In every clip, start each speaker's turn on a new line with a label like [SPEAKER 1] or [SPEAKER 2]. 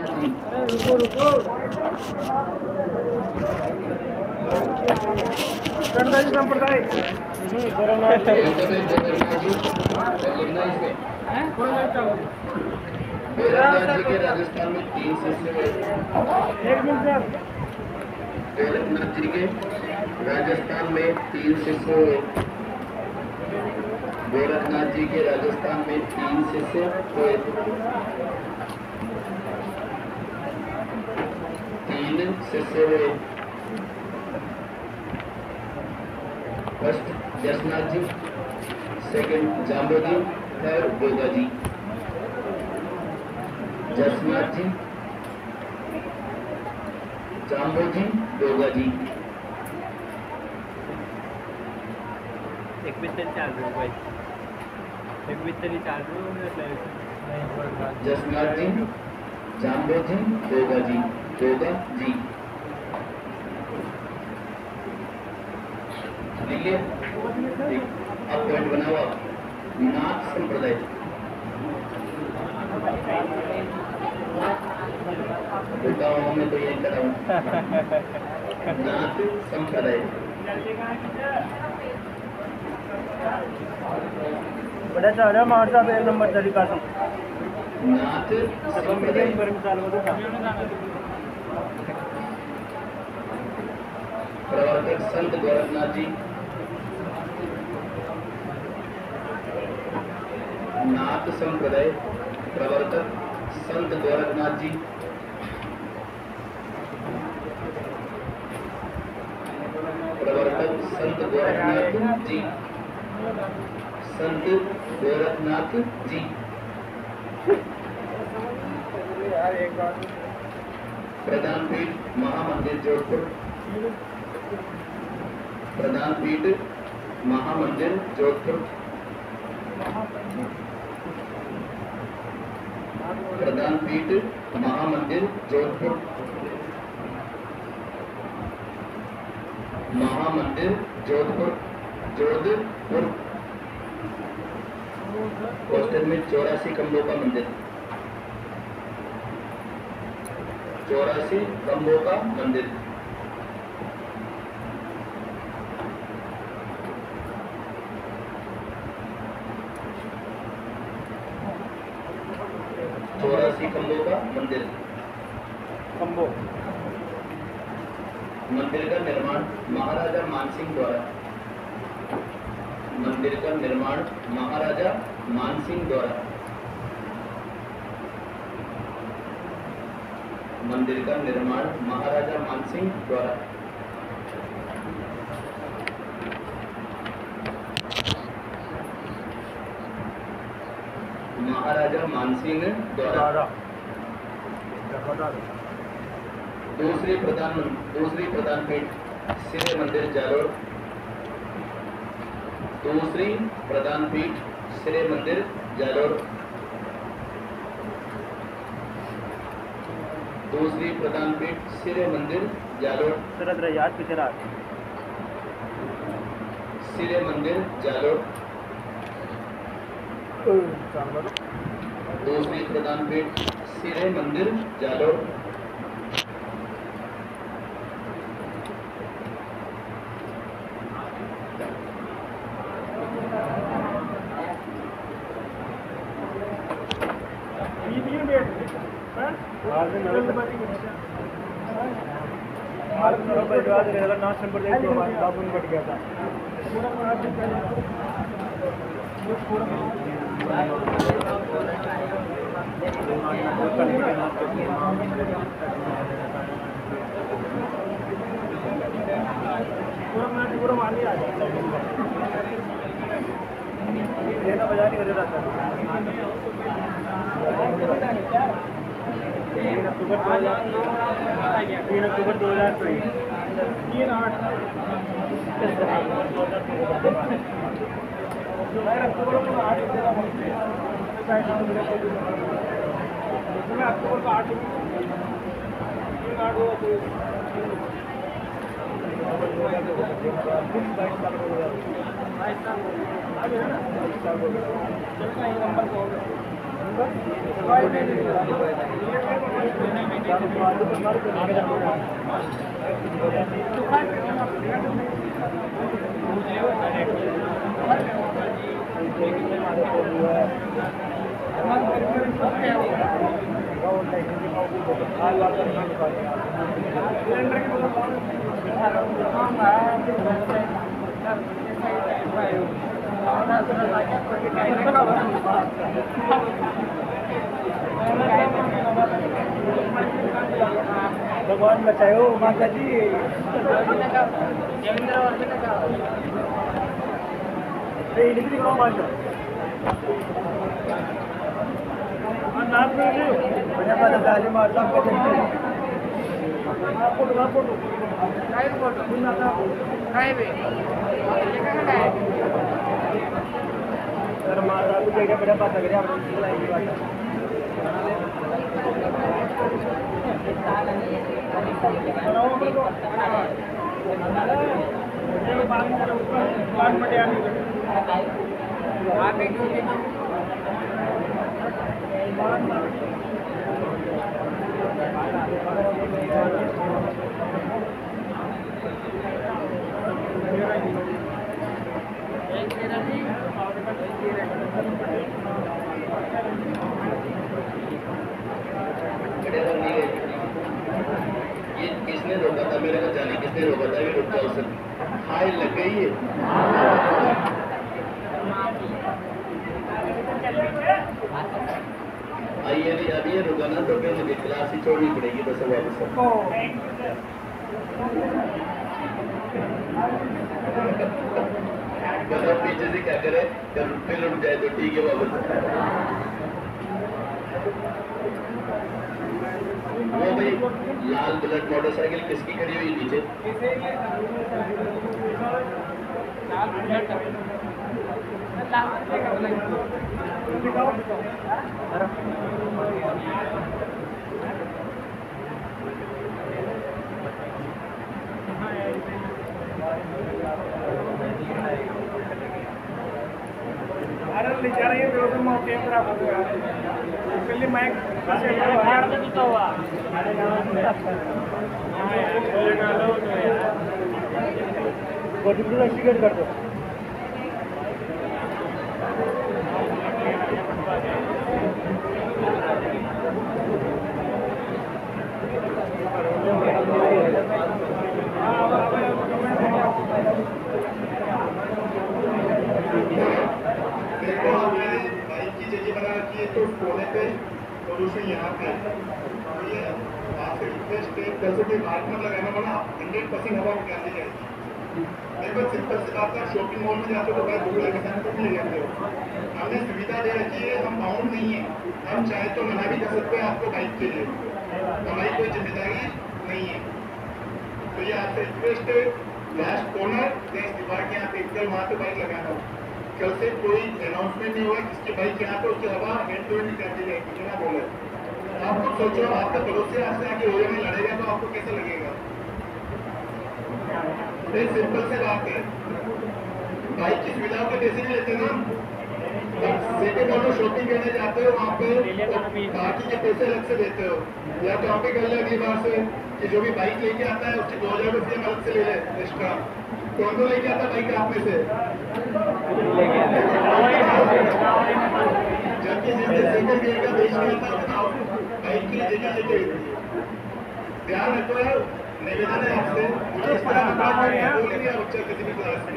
[SPEAKER 1] रुको रुको गणराज्य संप्रदाय
[SPEAKER 2] गोरखनाथ जी के राजस्थान में 3 शिष्य हुए। गोरखनाथ जी के राजस्थान में 3 शिष्य हुए। गोरखनाथ जी के राजस्थान में 3 शिष्य हुए। 3 शिष्य हुए। फर्स्ट जसनाथ जी, सेकंड जाम्बो जी, थर्ड गोगा जी। जसनाथ जी, जाम्बो जी, गोगा जी।
[SPEAKER 3] एक मित्र चालू है भाई, एक मित्र चालू है।
[SPEAKER 2] जसनाथ जी, जाम्बो जी, गोगा जी, गोगा जी। देखिए अब पॉइंट बना हुआ नाथ संप्रदाय। गाँव में तो यही करा हूँ नाथ संप्रदाय।
[SPEAKER 1] बड़ा चाह मारता एक नंबर तरीका से
[SPEAKER 2] नाथ संप्रदाय। प्रवर्तक संत गोरखनाथ जी। नाथ संप्रदाय प्रवर्तक संत गोरखनाथ जी। प्रवर्तक संत गोरखनाथ जी। संत गोरखनाथ जी। प्रधानपीठ महामंदिर जोधपुर। प्रधानपीठ महामंदिर जोधपुर। प्रधानपीठ महामंदिर जोधपुर। महामंदिर जोधपुर। जोधपुर। हॉस्टल में 84 कमरों का मंदिर। 84 कमरों का मंदिर। खंभों का मंदिर।
[SPEAKER 1] खंभों
[SPEAKER 2] मंदिर का निर्माण महाराजा मानसिंह द्वारा। मंदिर का निर्माण महाराजा मानसिंह द्वारा। मंदिर का निर्माण महाराजा मानसिंह द्वारा। महाराजा मानसिंह द्वारा। दूसरी प्रधानपीठ श्री मंदिर जालोर। दूसरी प्रधानपीठ श्री मंदिर जालोर। दूसरी प्रधानपीठ श्री मंदिर जालोर।
[SPEAKER 1] याद पीछे रहा
[SPEAKER 2] श्री मंदिर जालोर। दूसरी प्रधानपीठ श्री मंदिर जालोर।
[SPEAKER 1] नाथ संप्रदाय बढ़ गया था। पूरा माली आ लेना बजा नहीं कर रहा था। 3 अक्टूबर 2023 3/8 अक्टूबर को 8 अक्टूबर को 8 नंबर भगवान बचाओ माता जी। डिग्री करो मान लो नाम बढ़िया बात है। ताली मारता हूँ फोटो फोटो सर माता को जगह बढ़िया बात लग रही है।
[SPEAKER 2] ये किसने रोका था? मेरे को जाने किसने रोका था? ये रुक जाओ सर। हाय लग गई है। आइए नहीं अभी ये रुका ना तो फिर मुझे क्लास ही छोड़नी पड़ेगी बस वापस। बताओ पीछे से क्या करे जब फिर उठ जाए तो ठीक है वापस। वो भाई लाल बुलेट मोटरसाइकिल किसकी खड़ी हुई नीचे?
[SPEAKER 1] अरे ले जा रही है व्यवस्था में कैमरा पहले माइक तो हुआ टिकट कर दो।
[SPEAKER 2] तो कोने पे और उसे यहाँ पे ये आपसे रिक्वेस्ट है जैसे कोई बात मत लगाना बना 100% हवा निकाल दी जाएगी। देखो सिंपल सी बात है शॉपिंग मॉल में जाते हो तो भाई भूख लगे खाने को भी ले जाते हो। हमने सुविधा दे रखी है हम बाउंड नहीं है हम चाहे तो मना भी कर सकते हैं आपको बाइक के लिए हमारी कोई जिम्मेदारी नहीं है। तो ये आपसे रिक्वेस्ट है लास्ट कॉर्नर देश दीवार के यहाँ पे एकदम वहाँ पे बाइक लगाना कल से कोई अनाउंसमेंट नहीं हुआ किसकी बाइक यहाँ पे उसके हवा हेड टू हेड निकाल दी जाएगी बिना बोले। आप खुद सोचो आपका पड़ोसी आपसे आके होली में लड़ेगा तो आपको कैसा लगेगा? एक सिंपल से बात है बाइक की सुविधाओं के पैसे नहीं लेते ना। सिटी मॉल में शॉपिंग करने जाते हो वहाँ पे तो बाकी के पैसे अलग से देते हो या तो आप ही कर ले अगली बार से कि जो भी बाइक लेके आता है उसके 2000 रुपये अलग से ले ले एक्स्ट्रा। कौन तो लेके आता बाइक आप में से? जबकि जिसने सेकंड गियर का बेच किया था बाइक की जगह लेके ध्यान रखो यार। निवेदन है आपसे मुझे इस तरह की बात नहीं बोलेंगे आप बच्चा किसी भी क्लास में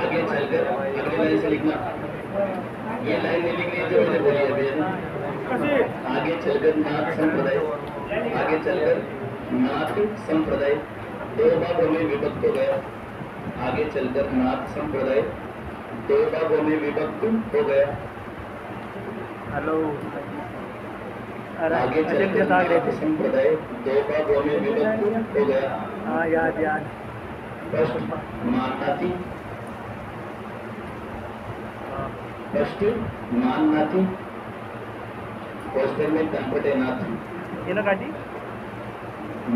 [SPEAKER 2] आगे चलकर अगले लाइन से लिखना ये लाइन नहीं लिखनी जो मैंने बोली अभी है ना।
[SPEAKER 1] कशी
[SPEAKER 2] आगे चलकर नाथ संप्रदाय, आगे चलकर नाथ संप्रदाय दो भागों में विभक्त हो गया। आगे चलकर नाथ संप्रदाय दो भागों में विभक्त हो गया।
[SPEAKER 3] हेलो
[SPEAKER 2] आगे चलकर नाथ संप्रदाय दो भागों में विभक्त हो गया।
[SPEAKER 3] हाँ याद याद
[SPEAKER 2] फर्स्ट माननाथी, फर्स्ट माननाथी, पोस्टर में तंपटे नाथ,
[SPEAKER 3] ಏನು ಕಾಟಿ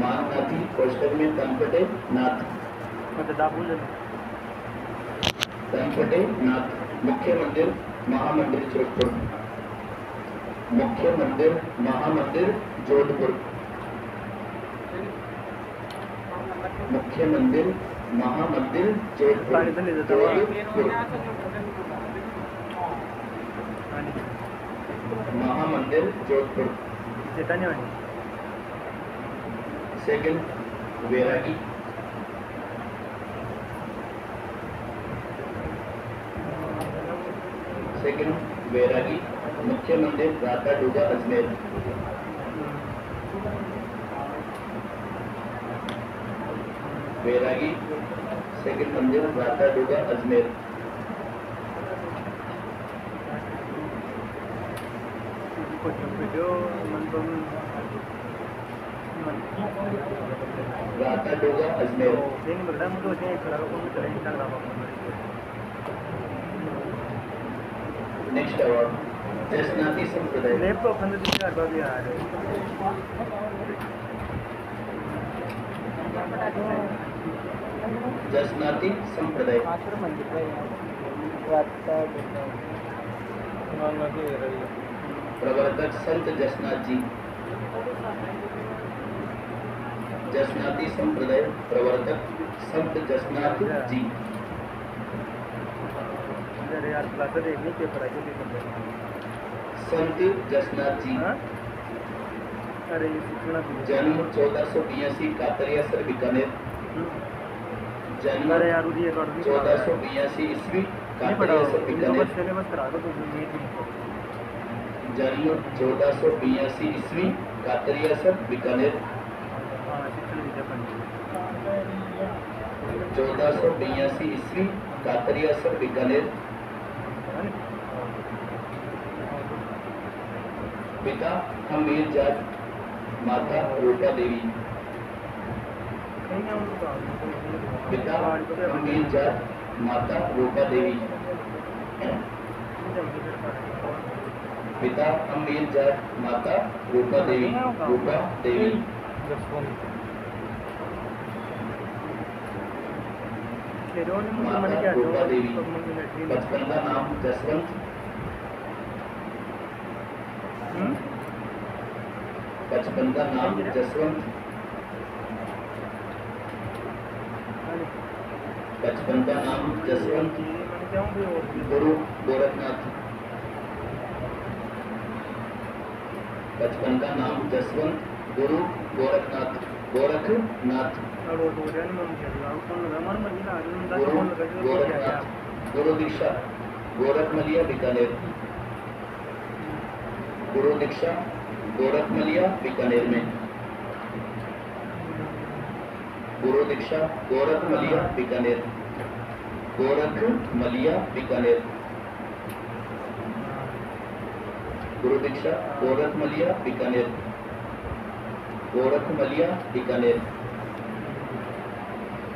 [SPEAKER 2] माननाथी पोस्टर में तंपटे नाथ,
[SPEAKER 3] ಮತ್ತೆ ದಾಪುಂಜ
[SPEAKER 2] तंपटे नाथ। मुख्य मंदिर महामंदिर जोधपुर, मुख्य मंदिर महामंदिर जोधपुर, मुख्य मंदिर महामंदिर जोधपुर, जोधपुर, महामंदिर जोधपुर।
[SPEAKER 3] ಚೈತನ್ಯ ವಾಣಿ
[SPEAKER 2] सेकंड वैरागी, सेकंड वैरागी, मुख्य मंदिर राता डूगा अजमेर, वैरागी सेकंड मंदिर राता डूगा अजमेर।
[SPEAKER 3] కొంచెం వీడియో మనం
[SPEAKER 2] राता डूगा अजमेर।
[SPEAKER 3] దీన్ని బట్టి ముందు వచ్చే ఇక్కడ ఇన్స్టాగ్రామ్
[SPEAKER 2] नेक्स्ट अवार्ड जसनाती संप्रदाय,
[SPEAKER 3] రేపు పండు తీసుకు బాబీ ఆడు
[SPEAKER 2] जसनाती संप्रदाय, प्रवर्तक संत जसनाथ जी, जसनाती संप्रदाय प्रवर्तक संत जसनाथ जी,
[SPEAKER 3] अरे यार क्लास देखनी पेपर है
[SPEAKER 2] संत जसनाथ जी।
[SPEAKER 3] अरे ये सीखना भी
[SPEAKER 2] जन्म 1482 कातरियासर बीकानेर, जन्म
[SPEAKER 3] अरे यार ये
[SPEAKER 2] 1482 ईस्वी
[SPEAKER 3] नहीं पढ़ा
[SPEAKER 2] कातरियासर बीकानेर,
[SPEAKER 3] सिलेबस करा दो तो ये
[SPEAKER 2] जन्म 1482 ईस्वी कातरियासर बीकानेर,
[SPEAKER 3] हाँ शिक्षण विद्या पंडित
[SPEAKER 2] 1482 ईस्वी कातरियासर बीकानेर। पिता हमीर जाट, माता रूपा देवी, पिता हमीर जाट, माता रूपा देवी, पिता हमीर जाट, माता रूपा देवी, रूपा देवी। माता रूपा देवी। बचपन का नाम जसवंत, बचपन का नाम जसवंत, बचपन का नाम जसवंत, गुरु गोरखनाथ, बचपन का नाम जसवंत, गुरु गोरखनाथ, गोरखनाथ, गुरु गोरखनाथ, गुरु दीक्षा गोरखमलिया बीकानेर, गुरु दीक्षा गोरखमलिया बीकानेर में, गुरु दीक्षा गोरखमलिया बीकानेर, गोरखमलिया बीकानेर, गुरु दीक्षा गोरखमलिया बीकानेर, गोरखमलिया बीकानेर।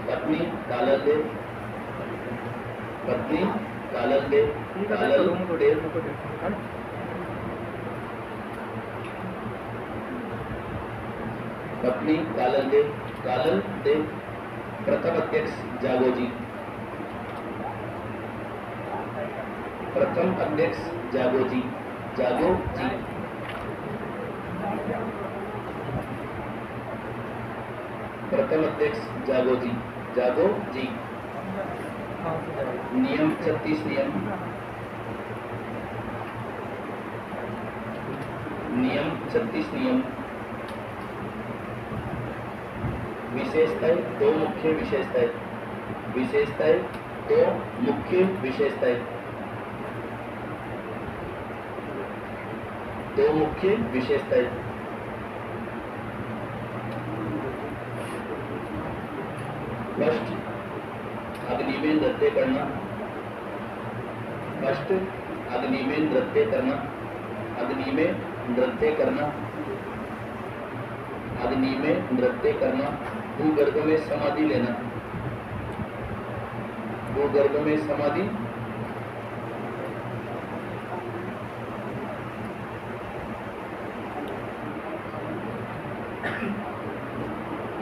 [SPEAKER 2] पत्नी कालल देव, पत्नी कालल देव, कालल देव, पत्नी कालल देव, कालल देव। प्रथम अध्यक्ष जागोजी, प्रथम अध्यक्ष जागोजी, जागो जी। प्रथम अध्यक्ष जागो जी, जागो जी। नियम 36 नियम, नियम 36 नियम। विशेषताएं दो मुख्य विशेषताएं, विशेषताएं दो मुख्य विशेषताएं।
[SPEAKER 4] दो मुख्य विशेषताएं। फर्स्ट, अग्नि में नृत्य करना। फर्स्ट, अग्नि में नृत्य करना। अग्नि में नृत्य करना। अग्नि में नृत्य करना। भूगर्भ में समाधि लेना। भूगर्भ में समाधि।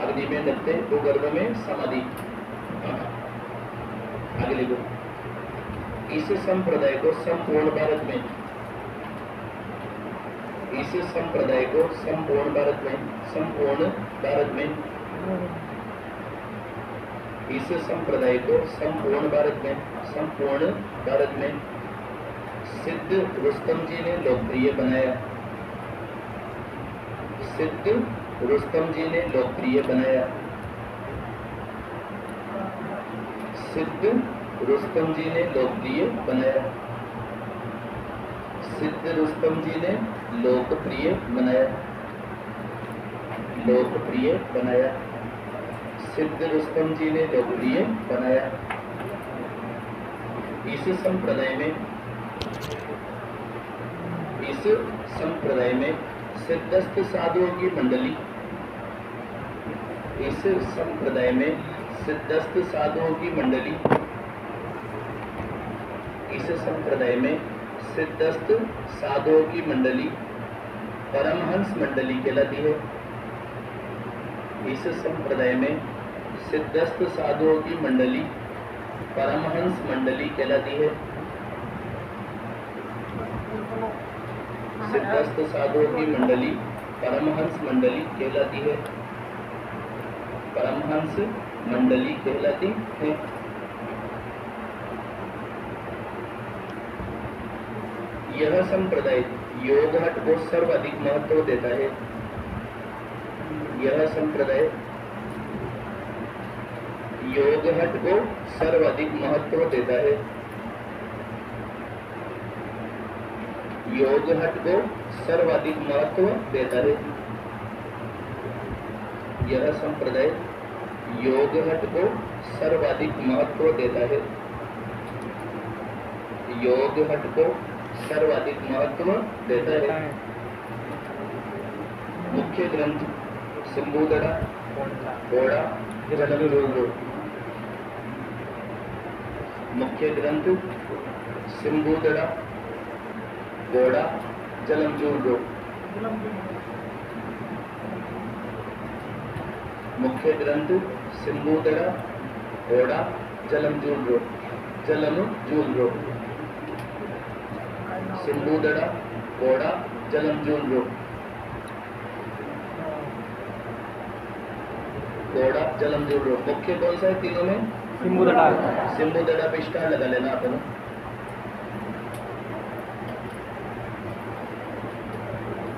[SPEAKER 4] अग्नि में नृत्य, भूगर्भ में समाधि। अगले को, इस संप्रदाय को संपूर्ण भारत में, इस संप्रदाय को संपूर्ण भारत में, संपूर्ण भारत में, इस संप्रदाय को संपूर्ण भारत में, संपूर्ण भारत में सिद्ध रुस्तम जी ने लोकप्रिय बनाया। सिद्ध रुस्तम जी ने लोकप्रिय बनाया। सिद्ध रुस्तम जी ने लोकप्रिय बनाया। सिद्ध रुस्तम जी ने लोकप्रिय बनाया। लोकप्रिय बनाया। सिद्ध रुस्तम जी ने लोकप्रिय बनाया। इस संप्रदाय में, इस संप्रदाय में सिद्धस्थ साधुओं की मंडली, इस संप्रदाय में सिद्धस्थ साधुओं की मंडली, इस संप्रदाय में सिद्धस्थ साधुओं की मंडली परमहंस मंडली कहलाती है। इस संप्रदाय में सिद्धस्थ साधुओं की मंडली परमहंस मंडली कहलाती है। सिद्धस्थ साधुओं की मंडली परमहंस मंडली कहलाती है। परमहंस मंडली कहलाती है। यह संप्रदाय योग हट को सर्वाधिक महत्व देता है। यह संप्रदाय योग हट को सर्वाधिक महत्व देता है। योग हट को सर्वाधिक महत्व देता है। यह संप्रदाय योग हट को सर्वाधिक महत्व देता है। योग हट को सर्वाधिक महत्व देता है। मुख्य ग्रंथ सिंबूदड़ा, घोड़ा, जलमजूल। मुख्य ग्रंथ सिंबूदड़ा, घोड़ा, जलमजूल। मुख्य ग्रंथ सिंबूदड़ा, घोड़ा, जलमजूल। जलमजूल। सिंबूदड़ा, घोड़ा, जलमजूल। घोड़ा, जलमजूल। मुख्य कौन सा है तीनों में?
[SPEAKER 3] सिंबूदड़ा।
[SPEAKER 4] सिंबूदड़ा पे स्टार लगा लेना अपन।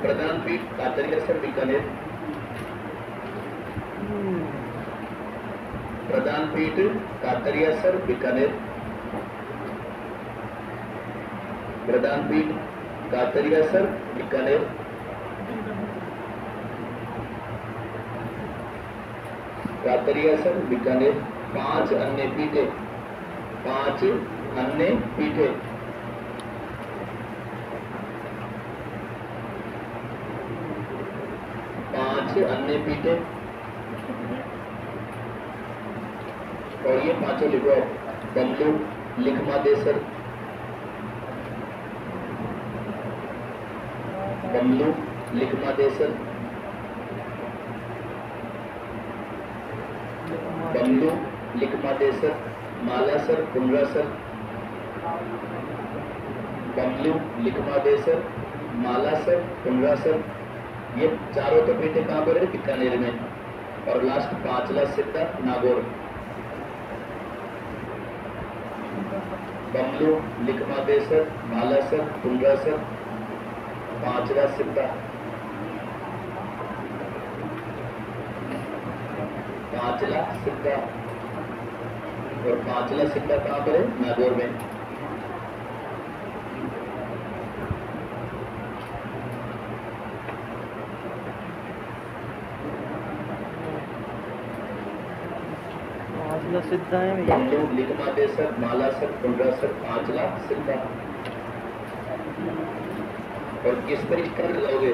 [SPEAKER 4] प्रधान पीठ कातरियासर बीकानेर। प्रधान पीठ कातरियासर बीकानेर। प्रधान पीठ कातरियासर बीकानेर। कातरियासर बीकानेर। 5 अन्य पीठे, 5 अन्य पीठे। अन्य पीठे। और ये पांचों लिखो। बमलू, लिखमादेसर, बमलू, लिखमादेसर, बमलू, लिखमादेसर, मालासर, कुंडरासर। बमलू, लिखमादेसर, मालासर, कुंडरासर। ये चारों तो पीठे कहाँ पर है? बीकानेर में। और लास्ट 5ला सिद्धा नागौर। बमलू, लिखमादेसर, मालासर, कुंडरासर, 5ला सिद्धा। 5ला सिद्धा। और 5ला सिद्धा कहाँ पर है? नागौर में।
[SPEAKER 3] तो सिद्धा है भैया।
[SPEAKER 4] पंडू लिखमादेसर मालासर पुंड्रासर 5 लाख सिद्धा। और किस परीक्षा में लगाओगे?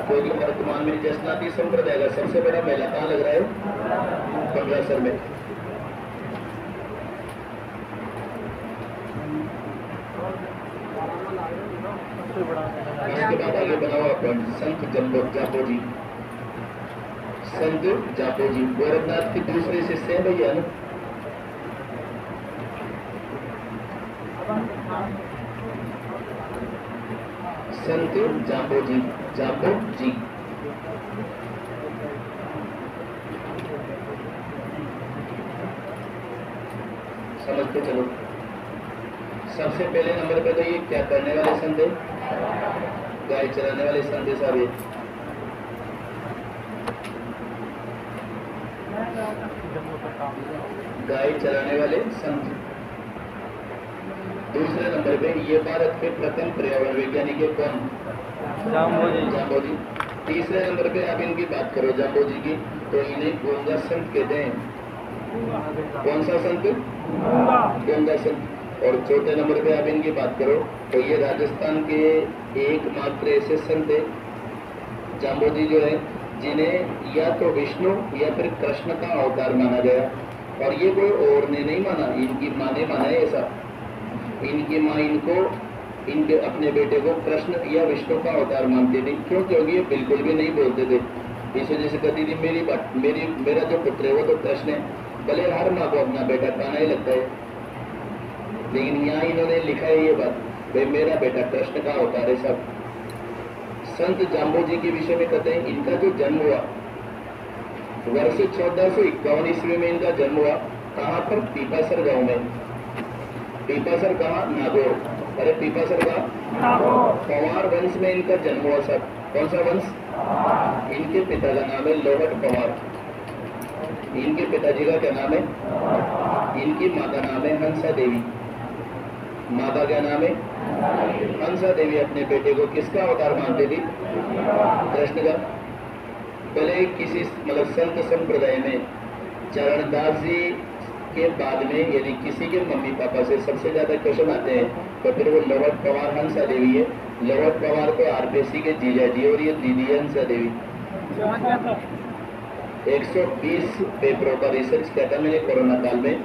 [SPEAKER 4] क्योंकि वर्तमान में जसनाती संप्रदाय का सबसे बड़ा मेला कहाँ लग रहा है? पुंड्रासर में। इसके बाद आगे बनाओ अपन संत जापो जी। संत जापो जी गोरखनाथ के दूसरे शिष्य हैं भैया ना। संत जापो जी, जापो जी। समझते चलो। सबसे पहले नंबर पे तो ये क्या करने वाले संत है? गाय चलाने वाले संत साहब। गाय चलाने वाले संत। दूसरे नंबर पे ये भारत के प्रथम पर्यावरण वैज्ञानिक है कौन? जाम्बोजी। तीसरे नंबर पे आप इनकी बात करो जाम्बोजी की, तो इन्हें गूंगा संत कहते हैं। कौन सा संत? गूंगा संत। और चौथे नंबर पे आप इनकी बात करो तो ये राजस्थान के एकमात्र ऐसे संत है जाम्बोजी जो है जिन्हें या तो विष्णु या फिर कृष्ण का अवतार माना गया। और ये कोई और ने नहीं माना, इनकी माँ ने माना है ऐसा। इनकी माँ इनके अपने बेटे को कृष्ण या विष्णु का अवतार मानती थी। क्यों? क्योंकि ये बिल्कुल भी नहीं बोलते थे। इस वजह से कहती थी मेरा जो पुत्र है वो तो कृष्ण है। भले हर माँ को अपना बेटा काना ही लगता है, लेकिन यहाँ इन्होंने लिखा है ये बात, भाई मेरा बेटा कृष्ण का अवतार है सब। संत जाम्बोजी के विषय में कहते हैं इनका जो जन्म हुआ वर्ष 1451 ईस्वी में इनका जन्म हुआ। कहाँ पर? पीपासर गांव में। पीपासर कहाँ? नागौर। अरे पीपासर का पवार वंश में इनका जन्म हुआ सब। कौन सा वंश? इनके पिता का नाम है लोहट पवार। इनके पिताजी का क्या नाम है? इनकी माँ का नाम है हंसा देवी। माता क्या नाम है? हंसा देवी अपने बेटे को किसका अवतार मानती थी? कृष्ण का। पहले किसी मतलब संत संप्रदाय में चरणदास जी के बाद में यदि किसी के मम्मी पापा से सबसे ज्यादा क्वेश्चन आते हैं तो फिर वो लवट पवार हंसा देवी है। लवट पवार को आरपीसी के जीजा जी और ये दीदी है हंसा देवी। 120 पेपरों का रिसर्च किया था मैंने कोरोना काल में,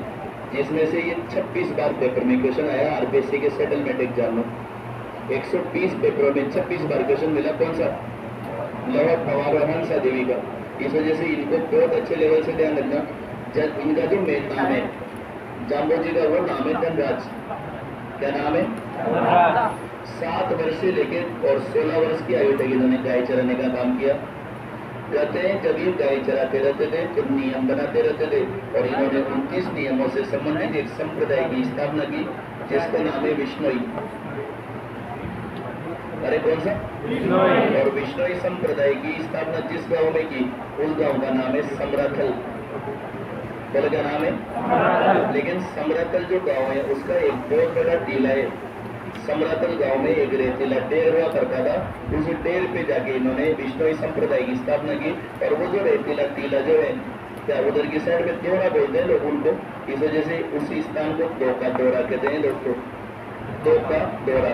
[SPEAKER 4] जिसमें से ये 26 बार पेपर में क्वेश्चन आया आरपीसी के सेटलमेंट एग्जाम में। 120 पेपरों में 26 बार क्वेश्चन मिला। कौन सा? लवट पवार और हंसा देवी का। इस वजह से इनको बहुत अच्छे लेवल से ध्यान रखना। जब इनका जो मेन नाम है जाम्बोजी का वो नाम है धनराज। क्या नाम है? 7 वर्ष से लेकर और 16 वर्ष की आयु तक इन्होंने गाय चराने का काम किया। कहते हैं जब ये गाय चराते रहते थे तो नियम बनाते रहते थे और इन्होंने 29 नियमों से संबंधित एक संप्रदाय की स्थापना की जिसका नाम है विष्णोई। अरे कौन सा? और विष्णोई संप्रदाय की स्थापना जिस गांव में की उस गांव का नाम है समराथल। बोले क्या नाम है? लेकिन समराथल जो गांव है उसका एक बहुत बड़ा टीला है। समराथल गांव में एक रेतीला ढेर हुआ करता था। उस ढेर पे जाके इन्होंने विष्णोई संप्रदाय की स्थापना की। और वो जो रेतीला टीला जो है क्या उधर की साइड में दोहरा बोलते हैं लोग उनको। इस वजह से उसी स्थान को दो का दोहरा कहते हैं दोस्तों। दो का दोहरा।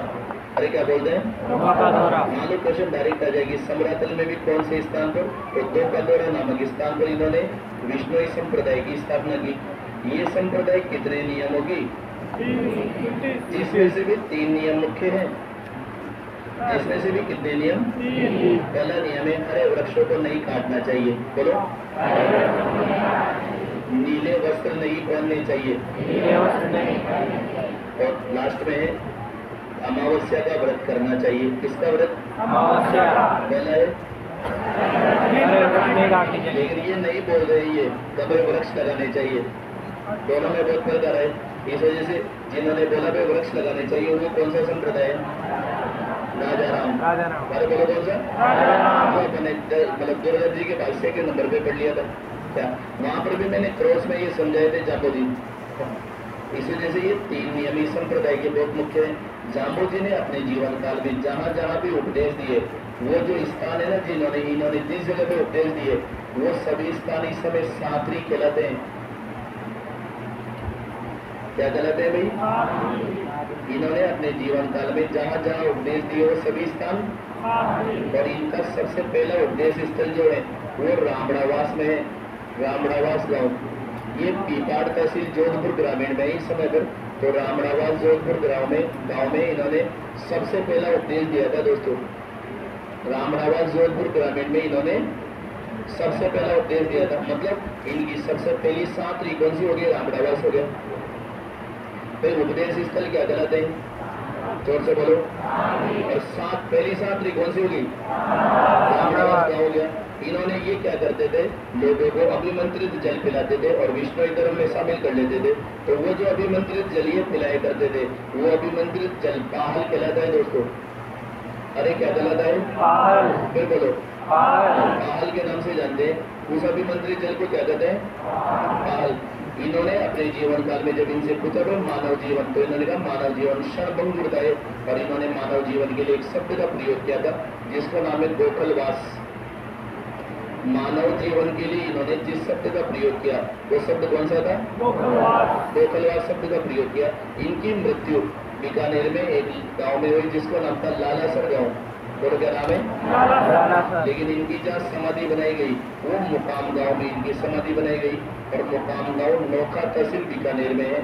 [SPEAKER 4] अरे क्या बोलते हैं? मान लो क्वेश्चन डायरेक्ट आ जाएगी समराथल में भी कौन से स्थान पर? तो दो का दोहरा नामक स्थान पर इन्होंने विष्णोई संप्रदाय की स्थापना की। ये संप्रदाय कितने नियमों की? जिसमें से भी 3 नियम मुख्य हैं। जिसमें से भी कितने नियम? पहला नियम है हरे वृक्षों को नहीं काटना चाहिए। बोलो। नीले वस्त्र नहीं पहनने चाहिए। और लास्ट में है अमावस्या का व्रत करना चाहिए। किसका व्रत? अमावस्या। पहला है लेकिन ये नहीं बोल रहे ये कभी वृक्ष लगाने चाहिए। दोनों में बहुत फर्क आ रहा है। इस वजह से जिन्होंने बोला भाई वृक्ष लगाने चाहिए वो कौन सा संप्रदाय है? राजाराम। अरे बोलो कौन सा? मैंने मतलब दुर्गा जी के भाष्य के नंबर पे पढ़ लिया था क्या? वहां पर भी मैंने क्रॉस में ये समझाए थे जाम्बो जी। इस वजह से ये 3 नियमी संप्रदाय के बहुत मुख्य हैं। जाम्बो जी ने अपने जीवन काल में जहाँ जहाँ भी उपदेश दिए वो जो स्थान है ना इन्होंने जिस जगह पे उपदेश दिए वो सभी स्थान इस समय सातरी कहलाते हैं। क्या कहलाते हैं भाई? इन्होंने अपने जीवन काल में जहाँ जहाँ उपदेश दिए वो सभी स्थान, और इनका सबसे पहला उपदेश स्थल जो है वो रामड़ावास में है। रामड़ावास गांव ये पीपाड़ तहसील जोधपुर ग्रामीण में इस समय पर, तो रामड़ावास जोधपुर गांव में इन्होंने सबसे पहला उपदेश दिया था दोस्तों। रामड़ावास जोधपुर ग्रामीण में इन्होंने सबसे पहला उपदेश दिया था, मतलब इनकी सबसे पहली सातरी कौन सी हो गई? रामड़ावास हो गया। फिर उपदेश स्थल क्या कहलाते हैं? जोर से बोलो। और पहली सातरी कौन सी होगी? रामड़ावास हो गया। इन्होंने ये क्या करते थे, लोगों को अभिमंत्रित जल पिलाते थे और विष्णु धर्म में शामिल कर लेते थे। तो वो जो अभिमंत्रित जल ये पिलाया करते थे वो अभिमंत्रित जल पाहल कहलाता है दोस्तों। अरे क्या कहलाता है? पाहल। फिर बोलो। पाहल के नाम से जानते हैं। उस अभिमंत्रित जल को क्या कहते हैं? पाहल। इन्होंने अपने जीवन काल में जब इनसे पूछा तो मानव जीवन, तो इन्होंने कहा मानव जीवन क्षणभंग उड़ता है, और इन्होंने मानव जीवन के लिए एक शब्द का प्रयोग किया था जिसका नाम है गोखलवास। मानव जीवन के लिए इन्होंने जिस शब्द का प्रयोग किया वो शब्द कौन सा था? गोखलवास। गोखलवास शब्द का प्रयोग किया। इनकी मृत्यु बीकानेर में एक गांव में हुई जिसका नाम था लालासर गांव। और क्या नाम है? लेकिन इनकी जहाँ समाधि बनाई गई वो मुकाम गांव में इनकी समाधि बनाई गई, और मुकाम गांव नोखा तहसील बीकानेर में है।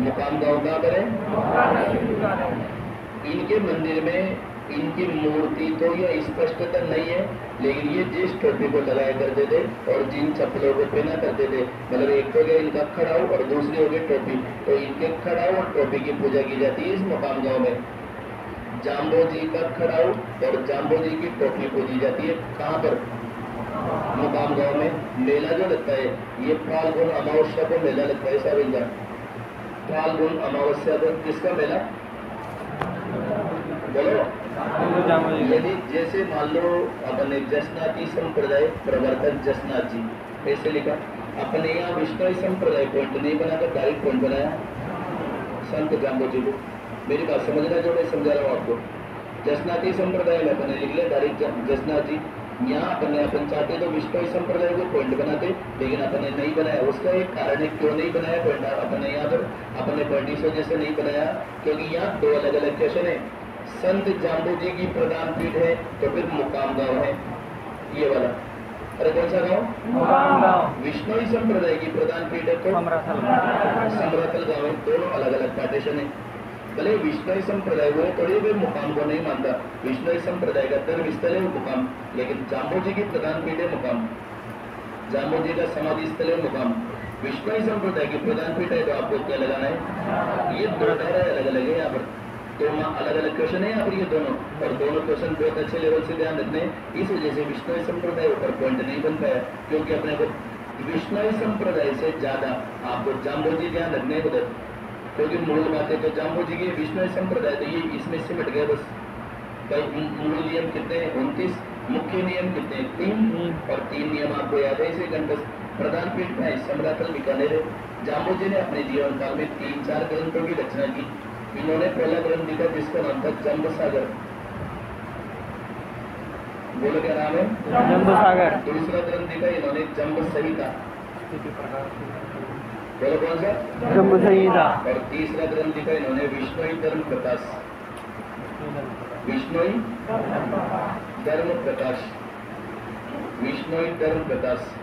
[SPEAKER 4] मुकाम गांव कहाँ पर है? इनके मंदिर में इनकी मूर्ति तो यह स्पष्टता नहीं है, लेकिन ये जिस टोपी को लगाया करते थे और जिन चप्पलों को पहना करते थे, मतलब एक हो गया इनका खड़ाऊ और दूसरी हो गई टोपी, तो इनके खड़ाऊ और टोपी की पूजा की जाती है इस मुकाम गांव में। जाम्बो जी का खड़ाऊ और जाम्बो जी की टोपी पूजी जाती है। कहाँ पर? मुकाम गांव में। मेला जो लगता है ये फाल्गुन अमावस्या को मेला लगता है साहब इनका। फाल्गुन अमावस्या को किसका मेला? बोलो। यदि जैसे मान लो अपने जसनाथी संप्रदाय प्रवर्तक जसनाथ जी ऐसे लिखा, अपने यहाँ विष्णु संप्रदाय पॉइंट नहीं बनाकर डायरेक्ट पॉइंट बनाया संत जाम्बो जी को। मेरी बात समझना जो मैं समझा रहा हूँ आपको। जसनाथी संप्रदाय में अपने लिख लिया डायरेक्ट जसनाथ जी। यहाँ अपन चाहते तो विष्णु संप्रदाय को पॉइंट बनाते, लेकिन अपने नहीं बनाया। उसका एक कारण है क्यों नहीं बनाया पॉइंट अपने यहाँ पर। अपने पॉइंट इस वजह से नहीं बनाया क्योंकि यहाँ दो अलग अलग क्वेश्चन है। संत जाम्बो जी की प्रधान पीठ है तो फिर मुकाम गांव है ये वाला। अरे कौन सा गांव? मुकाम गांव। विष्णु संप्रदाय की प्रधान पीठ है तो समराथल गांव है। दोनों अलग अलग पार्टीशन है। भले विष्णु संप्रदाय वो थोड़ी भी मुकाम को नहीं मानता, विष्णु संप्रदाय का धर्म स्थल है मुकाम, लेकिन जाम्बो जी की प्रधान पीठ है मुकाम। जाम्बो जी का समाधि स्थल है मुकाम। विष्णु संप्रदाय की प्रधान पीठ है तो आपको क्या लगाना है? ये दो धारा अलग अलग है यहाँ पर। तो अलग अलग क्वेश्चन है यहाँ पर ये दोनों, और दोनों क्वेश्चन बहुत अच्छे लेवल से ध्यान रखने। इस वजह से विष्णु संप्रदाय ऊपर पॉइंट नहीं बन पाया क्योंकि अपने को विष्णु संप्रदाय से ज्यादा आपको जाम्बो जी ध्यान रखने उधर, क्योंकि मूल बातें तो जाम्बो जी की विष्णु संप्रदाय तो ये इसमें सिमट गए बस। मूल नियम कितने हैं? 29। मुख्य नियम कितने हैं? 3। और 3 नियम आपको याद है इसे कंठस्थ। प्रधान पीठ में समराथल बीकानेर है। जाम्बो जी ने अपने जीवन काल में 3-4 ग्रंथों की रचना की। इन्होंने पहला ग्रंथ लिखा जिसका नाम था जम्ब सागर। बोलो क्या नाम है? जम्ब सागर। दूसरा ग्रंथ लिखा इन्होंने जम्ब संहिता। बोलो कौन सा? जम्ब संहिता। और तीसरा ग्रंथ लिखा इन्होंने विष्णु धर्म प्रकाश। विष्णु धर्म प्रकाश। विष्णु धर्म प्रकाश।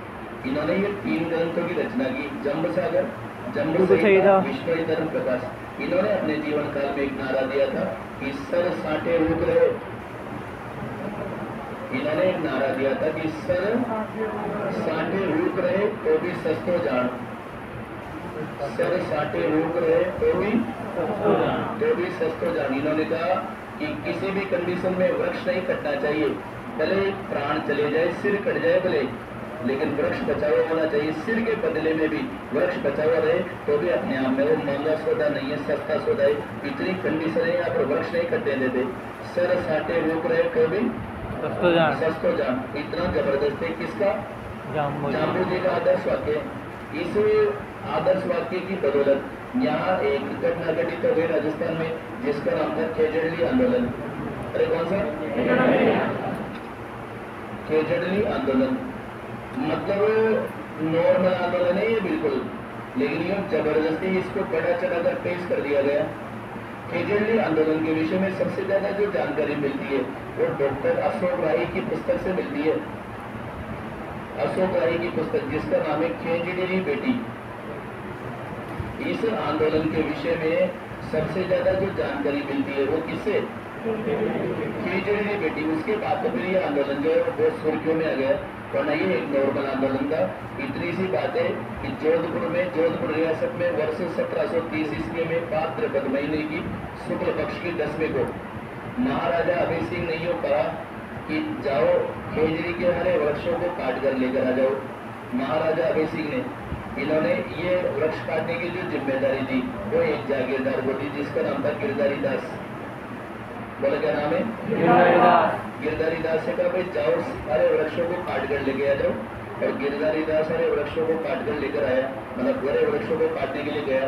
[SPEAKER 4] इन्होंने ये 3 ग्रंथों की रचना की। जम्ब सागर, जम्ब संहिता, विष्णु धर्म प्रकाश। इन्होंने अपने जीवन काल में एक नारा दिया था कि सर साटे रुक रहे। इन्होंने एक नारा दिया था कि सर साटे रुक रहे तो भी सस्तो जान। सर साटे रुक रहे तो भी सस्तो जान। इन्होंने कहा कि किसी भी कंडीशन में वृक्ष नहीं कटना चाहिए, भले प्राण चले जाए, सिर कट जाए भले, लेकिन वृक्ष बचावा होना चाहिए। सिर के बदले में भी वृक्ष बचावा रहे तो भी अपने आप में वो महंगा सौदा नहीं है, सस्ता सौदा है। इतनी कंडीशन है यहाँ पर वृक्ष नहीं कटने देते। सर साटे रोक रहे तो भी सस्तो जान। इतना जबरदस्त है किसका? जाम्बो जी का आदर्श वाक्य। इस आदर्श वाक्य की बदौलत यहाँ एक घटना घटित हो गई राजस्थान में जिसका नाम था खेजड़ली आंदोलन। अरे कौन सा? खेजड़ली आंदोलन। मतलब नॉर्मल आंदोलन है ये बिल्कुल, लेकिन ये जबरदस्ती इसको बड़ा चढ़ाकर पेश कर दिया गया। केजरीवाल आंदोलन के विषय में सबसे ज्यादा जो जानकारी मिलती है वो डॉक्टर अशोक राय की पुस्तक से मिलती है। अशोक राय की पुस्तक जिसका नाम है केजरीवाल बेटी। इस आंदोलन के विषय में सबसे ज्यादा जो जानकारी मिलती है वो किससे? केजरीवाल बेटी। उसके बाद तो फिर ये आंदोलन जो है वो सुर्खियों में आ गया, वरना ये एक नॉर्मल आंदोलन था। इतनी सी बात है कि जोधपुर रियासत में वर्ष 1730 ईस्वी में भाद्रपद महीने की शुक्ल पक्ष की 10वें को महाराजा अभय सिंह ने यूं कहा कि जाओ खेजड़ी के हरे वृक्षों को काट कर लेकर आ जाओ। महाराजा अभय सिंह ने इन्होंने ये वृक्ष काटने की जो जिम्मेदारी थी वो एक जागीरदार को दी जिसका नाम था गिरधारी दास। बोला क्या नाम है? गिरधारी दास से कहा भाई जाओ सारे वृक्षों को काट कर लेके आ जाओ। और गिरधारी दास सारे वृक्षों को काट कर लेकर आया, मतलब बड़े वृक्षों को काटने के लिए गया।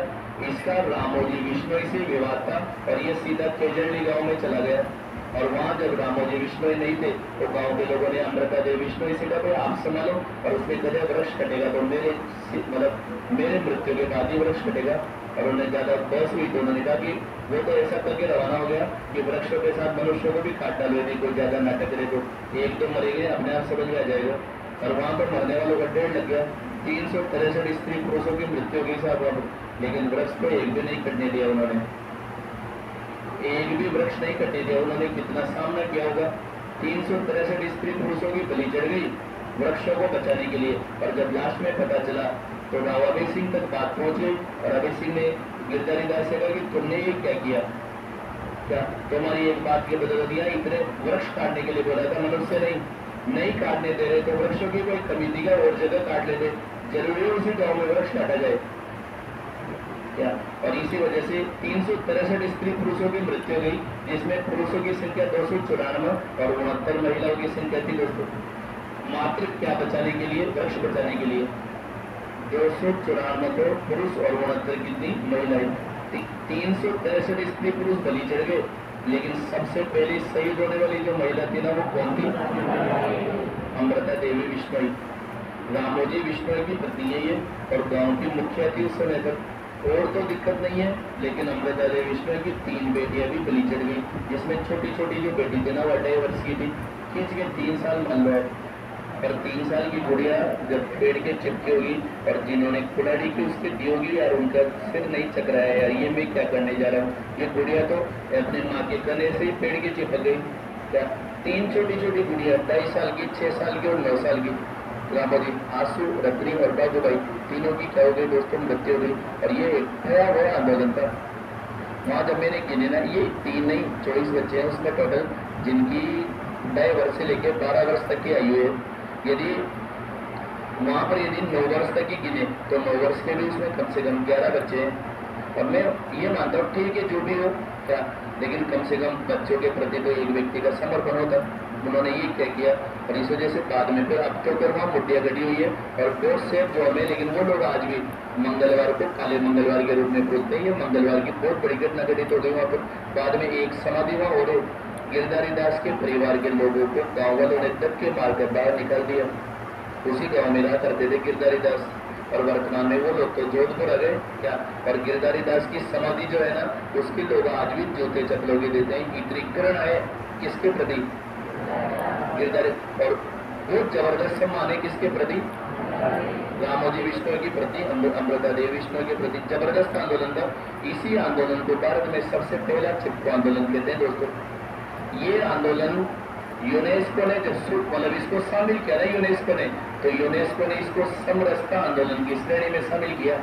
[SPEAKER 4] इसका रामोजी बिश्नोई से विवाद था और ये सीधा केजरली गांव में चला गया। और वहां जब रामोजी बिश्नोई नहीं थे तो गांव के लोगों ने अमृता देवी बिश्नोई से कहा भाई आप संभालो और उसमें कदे वृक्ष कटेगा तो मेरे मृत्यु के बाद ही वृक्ष कटेगा। और उन्हें ज्यादा बहस हुई तो उन्होंने कहा कि वो तो ऐसा करके रवाना हो गया कि वृक्षों के साथ मनुष्यों को भी काट डालो, यदि कोई ज्यादा नाटक करे तो एक तो मरेंगे, अपने आप समझ में आ जाएगा। और वहां पर मरने वालों का ढेर लग गया। 363 स्त्री पुरुषों की मृत्यु के साथ, लेकिन वृक्ष को एक भी नहीं कटने दिया उन्होंने, एक भी वृक्ष नहीं कटने दिया। उन्होंने कितना सामना किया होगा। 363 स्त्री पुरुषों की बलि चढ़ गई वृक्षों को बचाने के लिए। और जब लास्ट में पता चला तो राव अभय सिंह तक बात पहुंच गई और अभय सिंह ने गिरधारी दास से कहा कि तुमने ये क्या किया, क्या तुम्हारी एक बात के बदल दिया, इतने वृक्ष काटने के लिए बोला था, मनुष्य नहीं काटने दे रहे तो वृक्षों की कोई कमी थी क्या, और जगह काट लेते, जरूरी है उसी गाँव में वृक्ष काटा जाए क्या। और इसी वजह से 363 स्त्री पुरुषों की मृत्यु हो गई, जिसमें पुरुषों की संख्या 294 और 69 महिलाओं की संख्या थी दोस्तों। मात्र क्या बचाने के लिए? वृक्ष बचाने के लिए 294 को पुरुष और 69 कितनी महिलाएं। 363 स्त्री पुरुष बलि चढ़ गए, लेकिन सबसे पहले शहीद होने वाली जो महिला थी ना वो कौन थी? अमृता देवी बिश्नोई, रामोजी बिश्नोई की पत्नी है ये और गांव की मुखिया थी उस समय तक। और तो दिक्कत नहीं है, लेकिन अमृता देवी बिश्नोई की 3 बेटियां भी बलि चढ़ गई, जिसमें छोटी छोटी जो बेटी थी ना वो 2.5 वर्ष की थी, खींच के 3 साल मान लो। और 3 साल की गुड़िया जब पेड़ के चिपकी होगी और जिन्होंने कुल्हाड़ी की उसके दी होगी यार, उनका सिर नहीं चकराया यार, ये मैं क्या करने जा रहा हूँ। ये गुड़िया तो अपने माँ के गले से ही पेड़ की चिपक गई। क्या 3 छोटी छोटी गुड़िया 2.5 साल की, 6 साल की और 9 साल की। रामोजी, आंसू, रत्नी और बाबू भाई तीनों की क्या हो गई दोस्तों? मृत्यु हो गई। और ये भयावह आंदोलन था। वहाँ जब मैंने गिने ना, ये 3 नहीं 24 बच्चे हैं उसमें टोटल, जिनकी 2.5 वर्ष से लेकर 12 वर्ष तक की आयु है। यदि वहाँ पर यदि 9 वर्ष तक की गिने तो 9 वर्ष के भी उसमें कम से कम 11 बच्चे हैं। और मैं ये मानता हूँ ठीक है जो भी हो क्या, लेकिन कम से कम बच्चों के प्रति तो एक व्यक्ति का समर्पण होता। उन्होंने ये क्या किया और इस वजह से बाद में फिर अब तो फिर वहाँ मुठ्ठियाँ गढ़ी हुई है और बहुत सेफ जो हमें, लेकिन वो लोग आज भी मंगलवार को काले मंगलवार के रूप में बोलते हैं। ये मंगलवार की बहुत बड़ी घटना घटित हो गई वहाँ पर। बाद में एक समाधि वहाँ और गिरधारी दास के परिवार के लोगों को गाँव वालों ने धक्के मारकर बाहर निकाल दिया। उसी गाँव में रहा करते थे गिरधारी दास और वर्तमान में वो लोग तो जोधपुर आ गए क्या। और गिरधारी दास की समाधि जो है ना, उसके लोग आज भी जूते चप्पलों के देते हैं। इतनी घृणा है किसके प्रति? गिरधारी। और वो जबरदस्त सम्मान है किसके प्रति? रामोजी बिश्नोई के प्रति, अमृता देवी बिश्नोई के प्रति। जबरदस्त आंदोलन था। इसी आंदोलन को भारत में सबसे पहला चिपको आंदोलन कहते हैं दोस्तों। ये आंदोलन यूनेस्को ने जब मतलब इसको शामिल किया ना यूनेस्को ने, तो यूनेस्को ने इसको समरसता आंदोलन की श्रेणी में शामिल किया।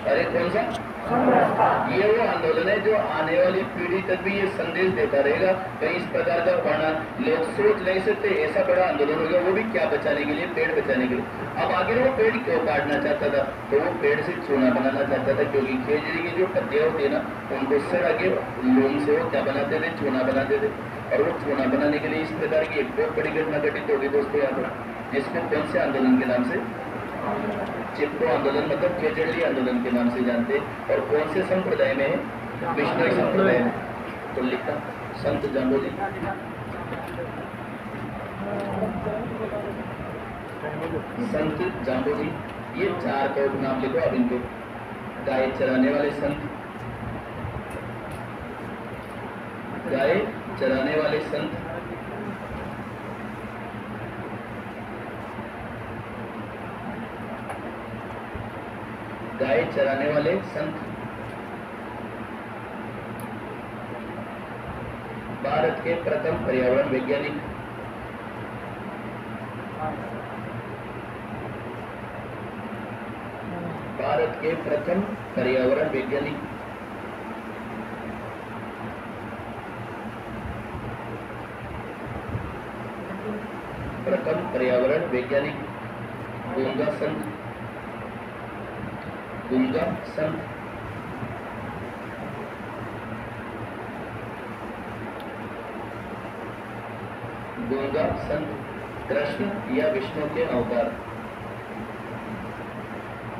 [SPEAKER 4] अरे कौन सा? ये वो आंदोलन है जो आने वाली पीढ़ी तक भी ये संदेश देता रहेगा। कहीं इस प्रकार का वर्णन लोग सोच नहीं सकते ऐसा बड़ा आंदोलन हो गया, वो भी क्या बचाने के लिए? पेड़ बचाने के लिए। अब आगे वो पेड़ क्यों काटना चाहता था? तो वो पेड़ से चूना बनाना चाहता था, क्योंकि खेजड़ी की जो पत्तियां होती है ना, उनको सड़ा के लोन से वो क्या बनाते थे? चूना बनाते थे। और वो चूना बनाने के लिए इस प्रकार की एक बहुत बड़ी घटना घटित होगी दोस्तों यहाँ पर, जिसको कौन से आंदोलन के नाम से? चिपको आंदोलन, मतलब केजरली आंदोलन के नाम से जानते। और कौन से संप्रदाय में है? बिश्नोई संप्रदाय में। तो लिखा संत जाम्बोजी। संत जाम्बोजी, ये 4 का उपनाम लिखो आप इनके। गाय चराने वाले संत, गाय चराने वाले संत, गाय चराने वाले संत, भारत के प्रथम पर्यावरण वैज्ञानिक, भारत के प्रथम पर्यावरण वैज्ञानिक, प्रथम पर्यावरण वैज्ञानिक, गूंगा संत, गूंगा संत, गूंगा संत, कृष्ण या विष्णु के अवतार,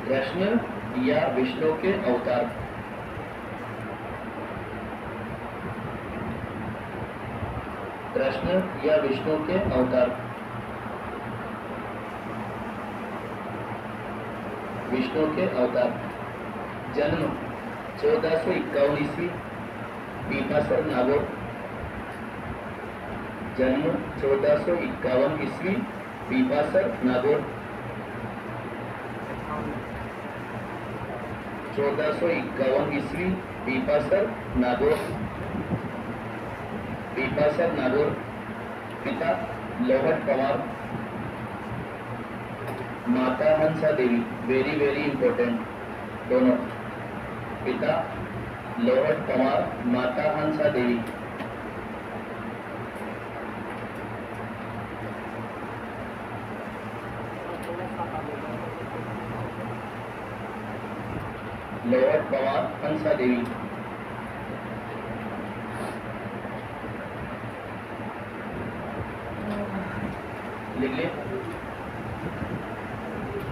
[SPEAKER 4] कृष्ण या विष्णु के अवतार, कृष्ण या विष्णु के अवतार, विष्णु के अवतार। जन्म 1451 ईस्वी, पीपासर नागौर, जन्म 1451 ईस्वी, पीपासर नागौर, 1451 ईस्वी, पीपासर नागौर, पीपासर नागौर। पिता लोहट पवार, माता हंसा देवी, वेरी वेरी इंपॉर्टेंट दोनों। पिता लोहट पवार, माता हंसा देवी। लोहट पवार, हंसा देवी। लिख ले,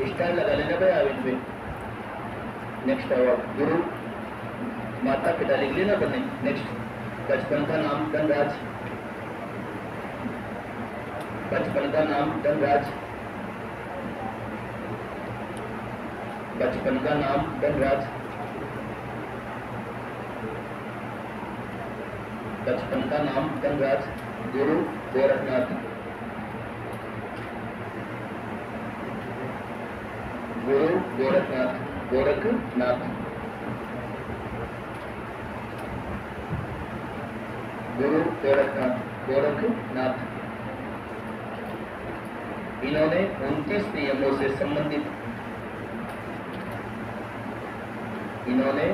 [SPEAKER 4] स्टार लगा लेना भाई आविन पे। नेक्स्ट अवार्ड गुरु माता पिता लिख लेना अपने। नेक्स्ट, बचपन का नाम धनराज, बचपन का नाम धनराज, बचपन का नाम धनराज, बचपन का नाम धनराज। गुरु गोरखनाथ, गुरु गोरखनाथ, गोरखनाथ, गुरु गोरखनाथ, गोरखनाथ। इन्होंने 29 नियमों से संबंधित, इन्होंने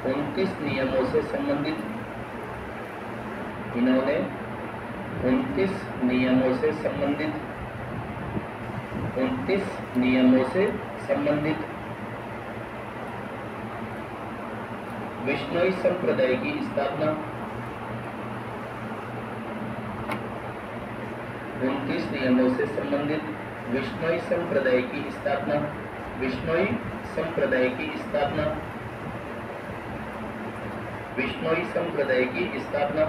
[SPEAKER 4] 29 नियमों से संबंधित, इन्होंने 29 नियमों से संबंधित, 29 नियमों से संबंधित विष्णुई संप्रदाय की स्थापना, 29 नियमों से संबंधित विष्णुई संप्रदाय की स्थापना, विष्णुई संप्रदाय की स्थापना, विष्णुई संप्रदाय की स्थापना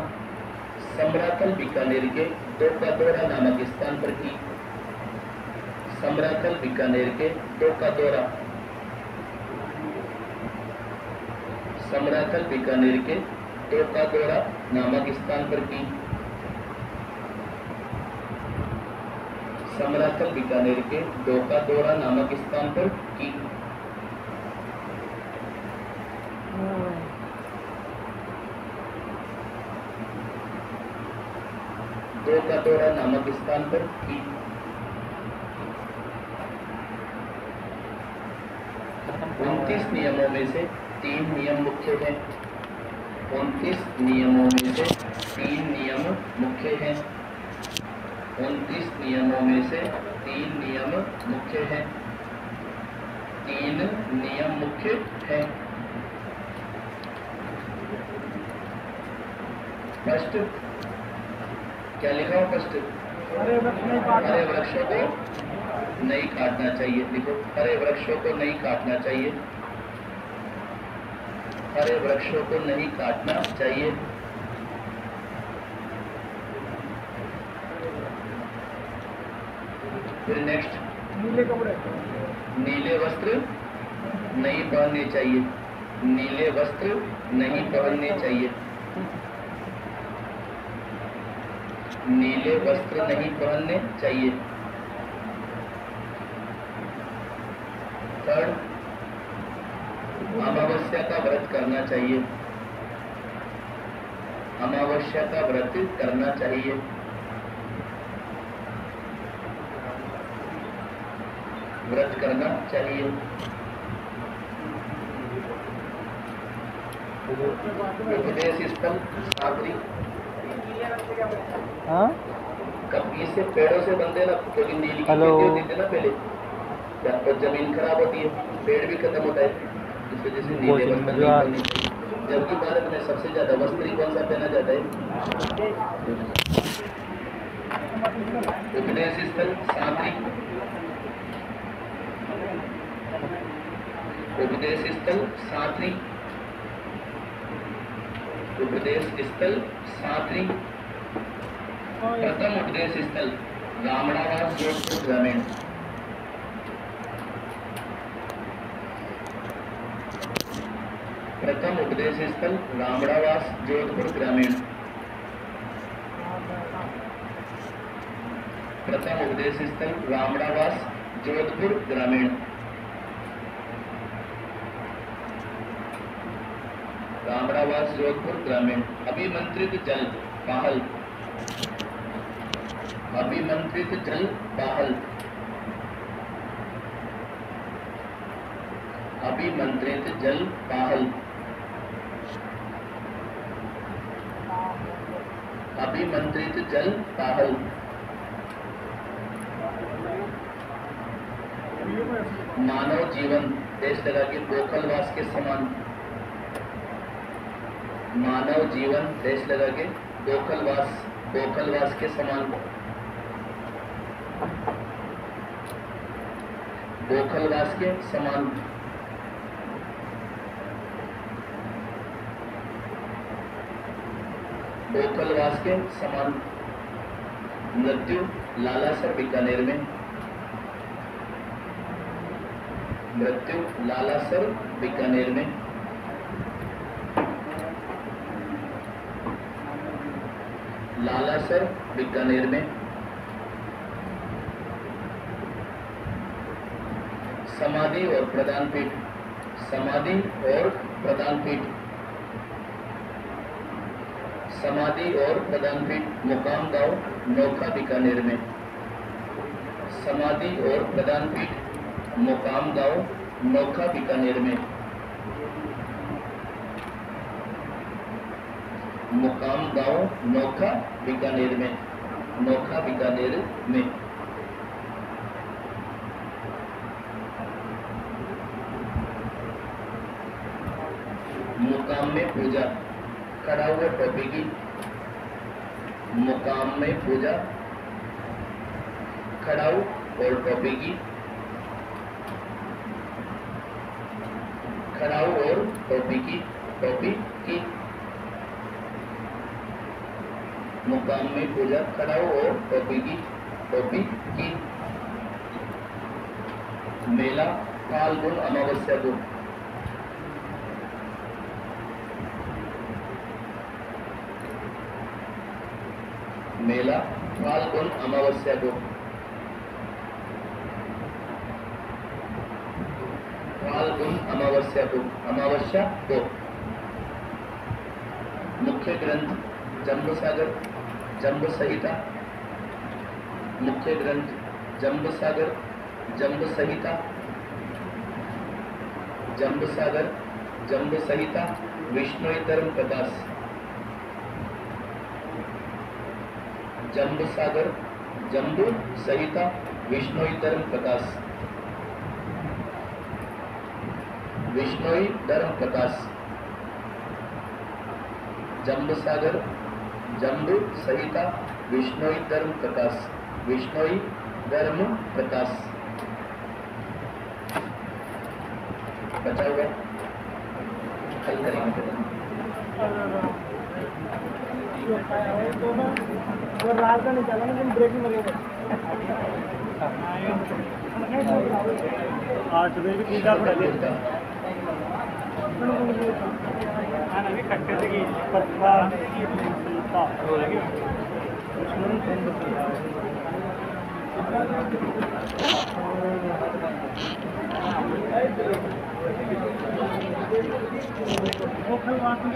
[SPEAKER 4] सम्राथल बीकानेर के डोकादोरा नामक स्थान पर की, सम्राथल बीकानेर के डोकादोरा, सम्राथल बीकानेर के डोकादोरा नामक स्थान पर की, सम्राथल बीकानेर के डोकादोरा नामक स्थान पर की। डोकादोरा नामक स्थान पर की। 29 नियमों में से 3 नियम मुख्य हैं, 29 नियमों में से 3 नियम मुख्य हैं, 29 नियमों में से 3 नियम मुख्य हैं, 3 नियम मुख्य हैं। फर्स्ट क्या लिखा हो? फर्स्ट हरे वृक्षों को नहीं काटना चाहिए। देखो, हरे वृक्षों को नहीं काटना चाहिए, हरे वृक्षों को नहीं काटना चाहिए। फिर नेक्स्ट,
[SPEAKER 1] नीले कपड़े,
[SPEAKER 4] नीले वस्त्र नहीं पहनने चाहिए, नीले वस्त्र नहीं पहनने चाहिए, नीले वस्त्र नहीं पहनने चाहिए। थर्ड, अमावस्या का व्रत करना चाहिए, अमावस्या का व्रत करना चाहिए। व्रत करना चाहिए। उपदेश स्थल साबरी,
[SPEAKER 3] हाँ
[SPEAKER 4] कभी से पेड़ों से बनते ना, क्योंकि नीली की
[SPEAKER 3] हेलो।
[SPEAKER 4] खेती होती थी ना पहले, या तो जमीन खराब होती है, पेड़ भी खत्म होता है, इस वजह से नीले वस्त्र नहीं पहनने चाहिए। जबकि भारत में सबसे ज्यादा वस्त्र ही कौन सा पहना जाता है? उपदेश स्थल साबरी, उपदेश स्थल सात्री, उपदेश स्थल सात्री। प्रथम उपदेश स्थल रामणावास जोधपुर ग्रामीण, प्रथम उपदेश स्थल रामणावास जोधपुर ग्रामीण, प्रथम उपदेश स्थल रामणावास जोधपुर ग्रामीण, रामणावास जोधपुर ग्रामीण। अभिमंत्रित जल पाहल, अभिमंत्रित जल पाहल, अभिमंत्रित जल पाहल, अभिमंत्रित जल पाहल। मानव जीवन देश लगा के गोखलवास के समान, मानव जीवन देश लगा के गोखलवास, गोखलवास के समान, गोखलवास के समान। गोखलवास के समान। मृत्यु लालासर बीकानेर में, मृत्यु लालासर बीकानेर में। लालासर बीकानेर में। समाधि और प्रदान पीठ, समाधि और प्रदान पीठ, समाधि और प्रदान पीठ मुकाम गांव नोखा बीकानेर में, समाधि और प्रदान पीठ मुकाम गांव नोखा बीकानेर में, मुकाम गांव नोखा बीकानेर में, नोखा बीकानेर में। मुकाम में पूजा, खड़ा हुआ टोपी की, मुकाम में पूजा, खड़ाऊ और टोपी की, खड़ाऊ और टोपी की, टोपी की। मुकाम में पूजा, खड़ाऊ और टोपी की, टोपी की। मेला फाल्गुन अमावस्या को, मेला फाल्गुन अमावस्या को, फाल्गुन अमावस्या को, अमावस्या को। मुख्य ग्रंथ जम्ब सागर, जम्ब संहिता, मुख्य ग्रंथ जम्ब सागर, जम्ब संहिता, जम्ब सागर, जम्ब संहिता। विष्णु धर्म प्रकाश, जम्ब सागर, जम्ब संहिता, विष्णु धर्म प्रकाश, विष्णु धर्म प्रकाश। जम्ब सागर, जम्ब संहिता, विष्णु धर्म प्रकाश, विष्णु धर्म प्रकाश। बचा हुआ कल करेंगे।
[SPEAKER 1] और रात का नहीं चला ना, तुम ब्रेक में लगेगा। 8 बजे भी ठीक पड़ा दे आना भी कट्टे से की पत्ता हो लगी वो